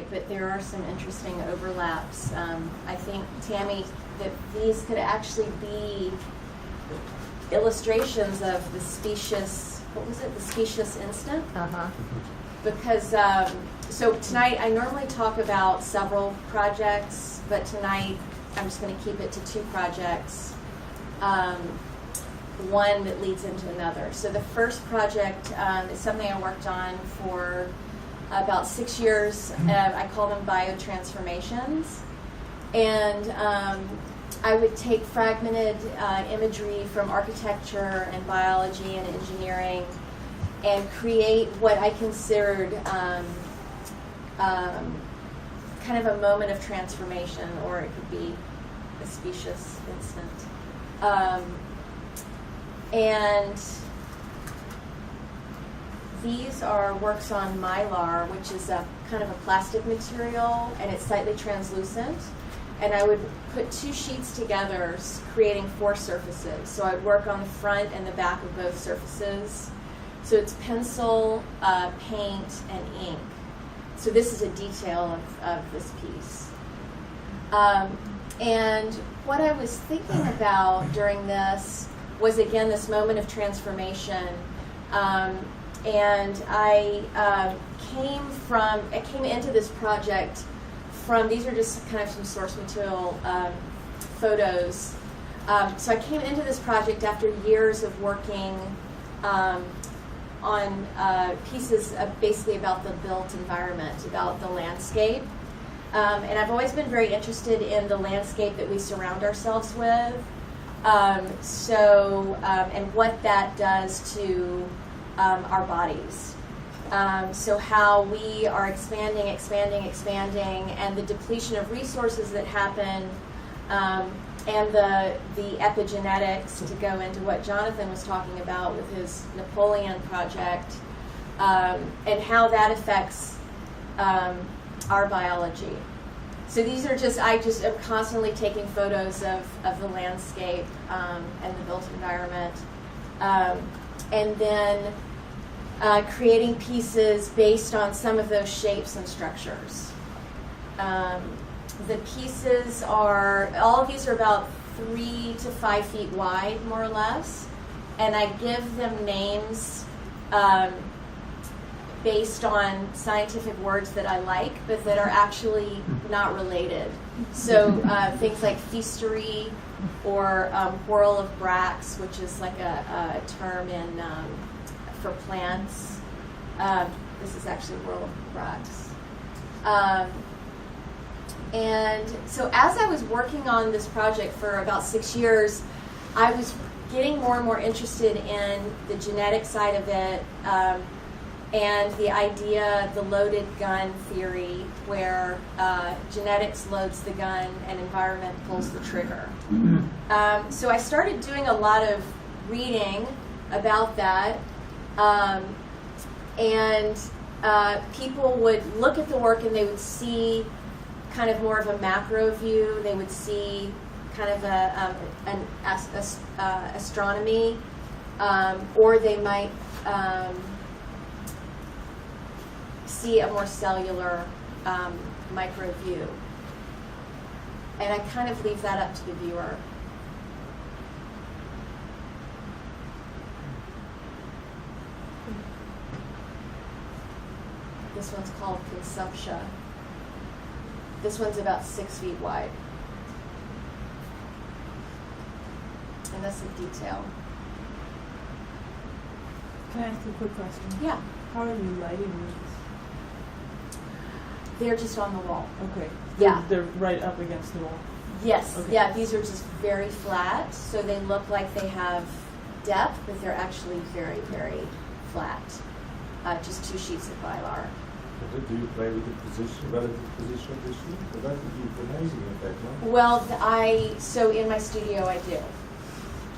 tonight, but there are some interesting overlaps. I think, Tammy, that these could actually be illustrations of the specious, what was it, the specious instant? Uh-huh. Because, so tonight I normally talk about several projects, but tonight I'm just going to keep it to 2 projects, one that leads into another. So the first project is something I worked on for about 6 years. I call them biotransformations. And I would take fragmented imagery from architecture and biology and engineering and create what I considered kind of a moment of transformation, or it could be a specious instant. And these are works on Mylar, which is a kind of a plastic material, and it's slightly translucent. And I would put 2 sheets together, creating 4 surfaces. So I'd work on the front and the back of both surfaces. So it's pencil, paint, and ink. So this is a detail of this piece. And what I was thinking about during this was, again, this moment of transformation. And I came into this project from, these are just kind of some source material photos. So I came into this project after years of working on pieces basically about the built environment, about the landscape. And I've always been very interested in the landscape that we surround ourselves with. And what that does to our bodies. So how we are expanding, and the depletion of resources that happen, and the epigenetics, to go into what Jonathan was talking about with his Napoleon project, and how that affects our biology. So these are I just am constantly taking photos of the landscape and the built environment, and then creating pieces based on some of those shapes and structures. The pieces all of these are about 3 to 5 feet wide, more or less, and I give them names based on scientific words that I like, but that are actually not related. So things like feastery, or whorl of bracts, which is like a term for plants. This is actually whorl of bracts. And so as I was working on this project for about 6 years, I was getting more and more interested in the genetic side of it, and the idea, the loaded gun theory, where genetics loads the gun and environment pulls the trigger. So I started doing a lot of reading about that, and people would look at the work and they would see kind of more of a macro view. They would see kind of an astronomy, or they might see a more cellular micro view. And I kind of leave that up to the viewer. This one's called Consumptia. This one's about 6 feet wide. And that's the detail. Can I ask a quick question? Yeah. How are you lighting these? They're just on the wall. Okay. Yeah. They're right up against the wall. Yes. Okay. Yeah, these are just very flat, so they look like they have depth, but they're actually very, very flat. Just 2 sheets of Mylar. Do you play with the relative position of the sheet? So that would be amazing effect, no? Well, so in my studio I do.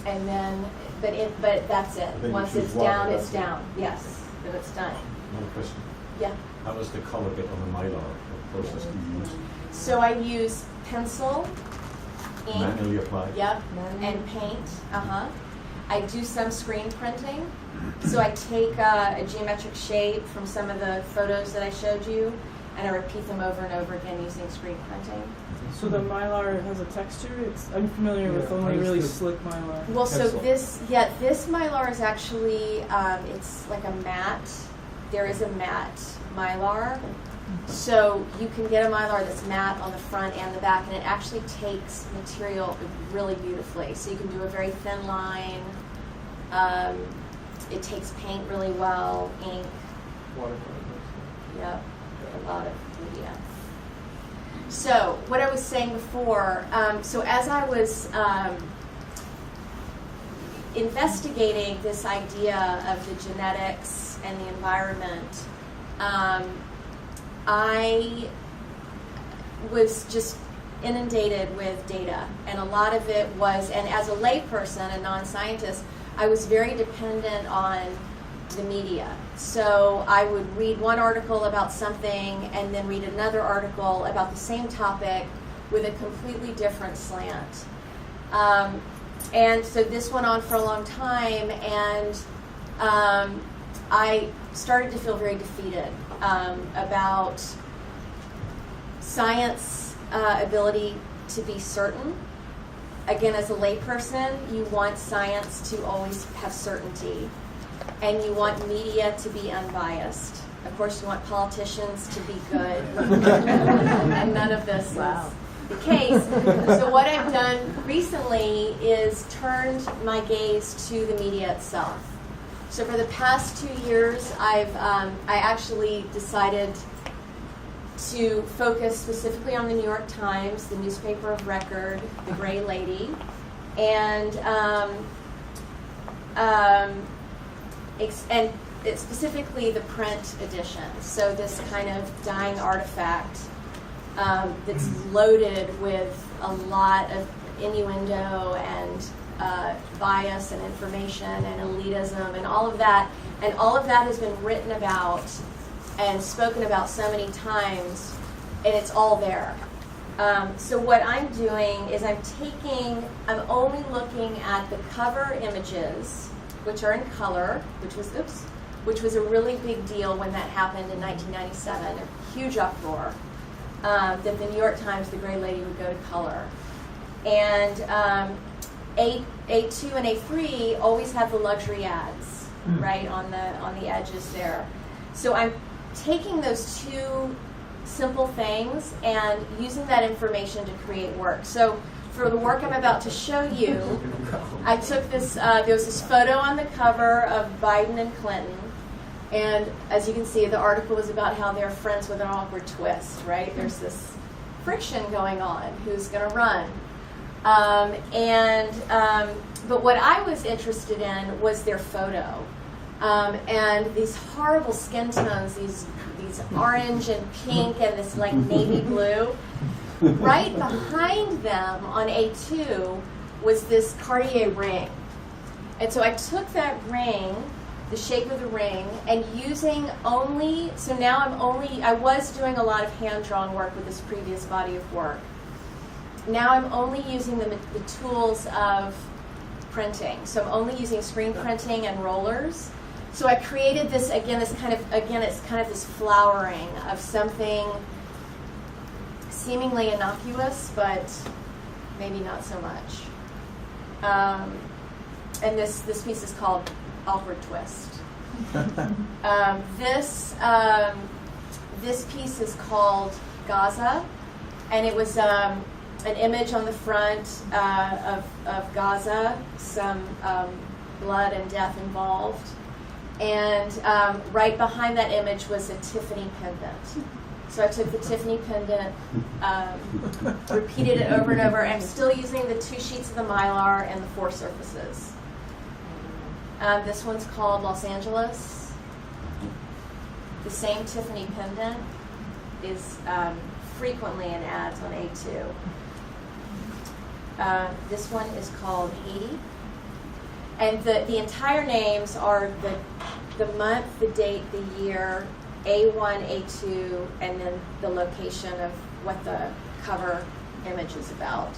And then, but that's it. Then Once you it's choose down, one, it's that's it. down. Yes, then it's done. Another question. Yeah. How was the color bit on the Mylar? What process do you use? So I use pencil, ink. Manually apply? Yep, and paint. I do some screen printing. So I take a geometric shape from some of the photos that I showed you, and I repeat them over and over again using screen printing. So the Mylar has a texture? I'm familiar with Yeah, only I really used to- slick Mylar. Well, so Pencil. this Mylar is actually, it's like a matte. There is a matte Mylar. So you can get a Mylar that's matte on the front and the back, and it actually takes material really beautifully. So you can do a very thin line. It takes paint really well, ink, yep, a lot of media. So what I was saying before, so as I was investigating this idea of the genetics and the environment, I was just inundated with data, and a lot of it was, and as a layperson, a non-scientist, I was very dependent on the media. So I would read one article about something and then read another article about the same topic with a completely different slant. And so this went on for a long time, and I started to feel very defeated about science ability to be certain. Again, as a layperson, you want science to always have certainty, and you want media to be unbiased. Of course, you want politicians to be good, and none of this is the case. So what I've done recently is turned my gaze to the media itself. So for the past 2 years, I actually decided to focus specifically on the New York Times, the newspaper of record, the Gray Lady, and it's specifically the print edition. So this kind of dying artifact that's loaded with a lot of innuendo and bias and information and elitism and all of that. And all of that has been written about and spoken about so many times, and it's all there. So what I'm doing is I'm only looking at the cover images, which are in color, which was a really big deal when that happened in 1997, a huge uproar, that the New York Times, the Gray Lady, would go to color. And A2 and A3 always have the luxury ads, right, on the edges there. So I'm taking those two simple things and using that information to create work. So for the work I'm about to show you, I took this, there was this photo on the cover of Biden and Clinton, and as you can see, the article was about how they're friends with an awkward twist, right? There's this friction going on, who's going to run. But what I was interested in was their photo. And these horrible skin tones, these orange and pink and this like navy blue. Right behind them on A2 was this Cartier ring. And so I took that ring, the shape of the ring, and using only, so now I was doing a lot of hand-drawn work with this previous body of work. Now I'm only using the tools of printing. So I'm only using screen printing and rollers. So I created this, it's kind of this flowering of something seemingly innocuous, but maybe not so much. And this piece is called Awkward Twist. This piece is called Gaza, and it was an image on the front of Gaza, some blood and death involved. And right behind that image was a Tiffany pendant. So I took the Tiffany pendant, repeated it over and over. I'm still using the 2 sheets of the Mylar and the 4 surfaces. This one's called Los Angeles. The same Tiffany pendant is frequently in ads on A2. This one is called Haiti. And the entire names are the month, the date, the year, A1, A2, and then the location of what the cover image is about.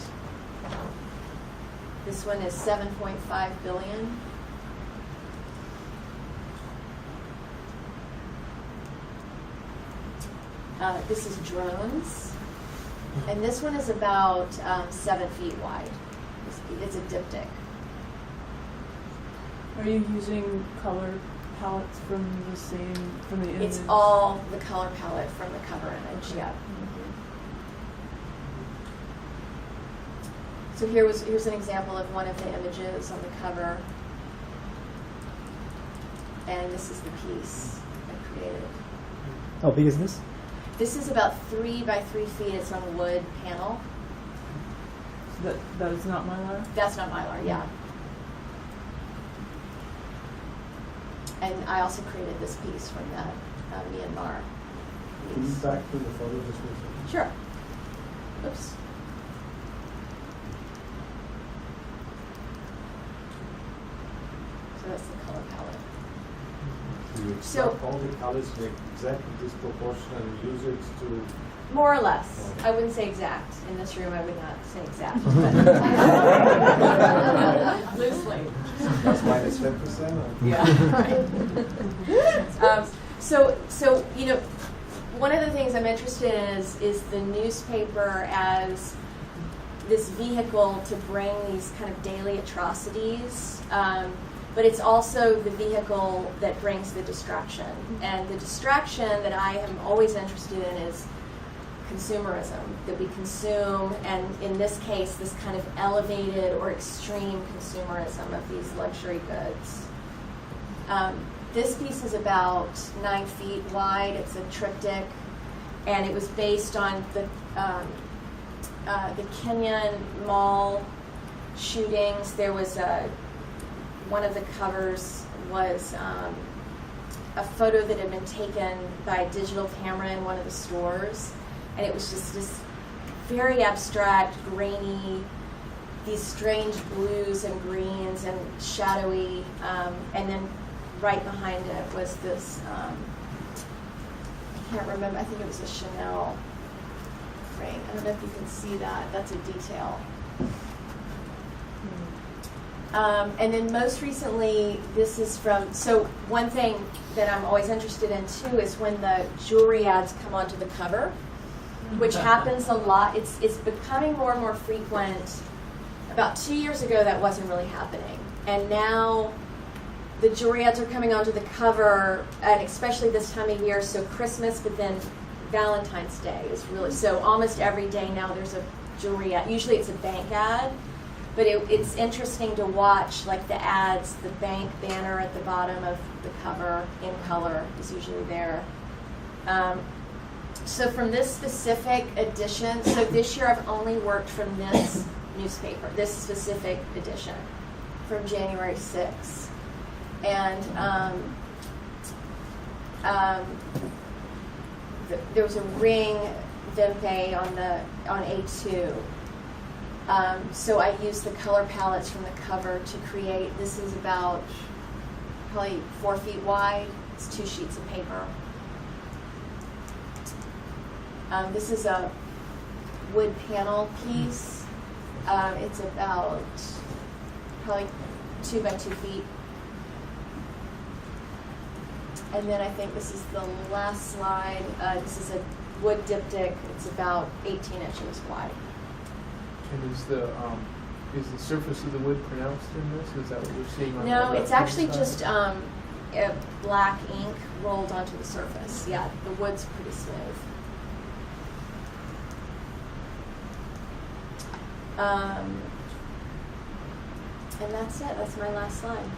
This one is 7.5 billion. This is drones. And this one is about 7 feet wide. It's a diptych. Are you using color palettes from the image? It's all the color palette from the cover image, yeah. So here's an example of one of the images on the cover. And this is the piece I created. How big is this? This is about 3 by 3 feet. It's on a wood panel. So that is not Mylar? That's not Mylar, yeah. And I also created this piece from that Myanmar Can you piece. back to the photo just for a second? Sure. Oops. So that's the color palette. Do you So- extract all the colors in exactly disproportion and use it to? More or less. I wouldn't say exact. In this room, I would not say exact. But loosely. That's minus 10%? Or? Yeah. So you know, one of the things I'm interested in is the newspaper as this vehicle to bring these kind of daily atrocities, but it's also the vehicle that brings the distraction. And the distraction that I am always interested in is consumerism, that we consume, and in this case, this kind of elevated or extreme consumerism of these luxury goods. This piece is about 9 feet wide. It's a triptych, and it was based on the Kenyan mall shootings. There was one of the covers was a photo that had been taken by a digital camera in one of the stores, and it was just this very abstract, grainy, these strange blues and greens and shadowy, and then right behind it was this, I can't remember, I think it was a Chanel ring. I don't know if you can see that. That's a detail. And then most recently, this is from, so one thing that I'm always interested in too is when the jewelry ads come onto the cover, which happens a lot. It's becoming more and more frequent. About 2 years ago, that wasn't really happening. And now the jewelry ads are coming onto the cover, and especially this time of year, so Christmas, but then Valentine's Day is really, so almost every day now there's a jewelry ad. Usually it's a bank ad, but it's interesting to watch, like the ads, the bank banner at the bottom of the cover in color is usually there. So from this specific edition, so this year I've only worked from this newspaper, this specific edition, from January 6th. And there was a ring Vimpe on A2. So I used the color palettes from the cover to create, this is about probably 4 feet wide. It's 2 sheets of paper. This is a wood panel piece. It's about probably 2 by 2 feet. And then I think this is the last slide. This is a wood diptych. It's about 18 inches wide. And is the surface of the wood pronounced in this? Is that what we're seeing on No, the it's left-hand actually side? just black ink rolled onto the surface. Yeah, the wood's pretty smooth. And that's it. That's my last slide.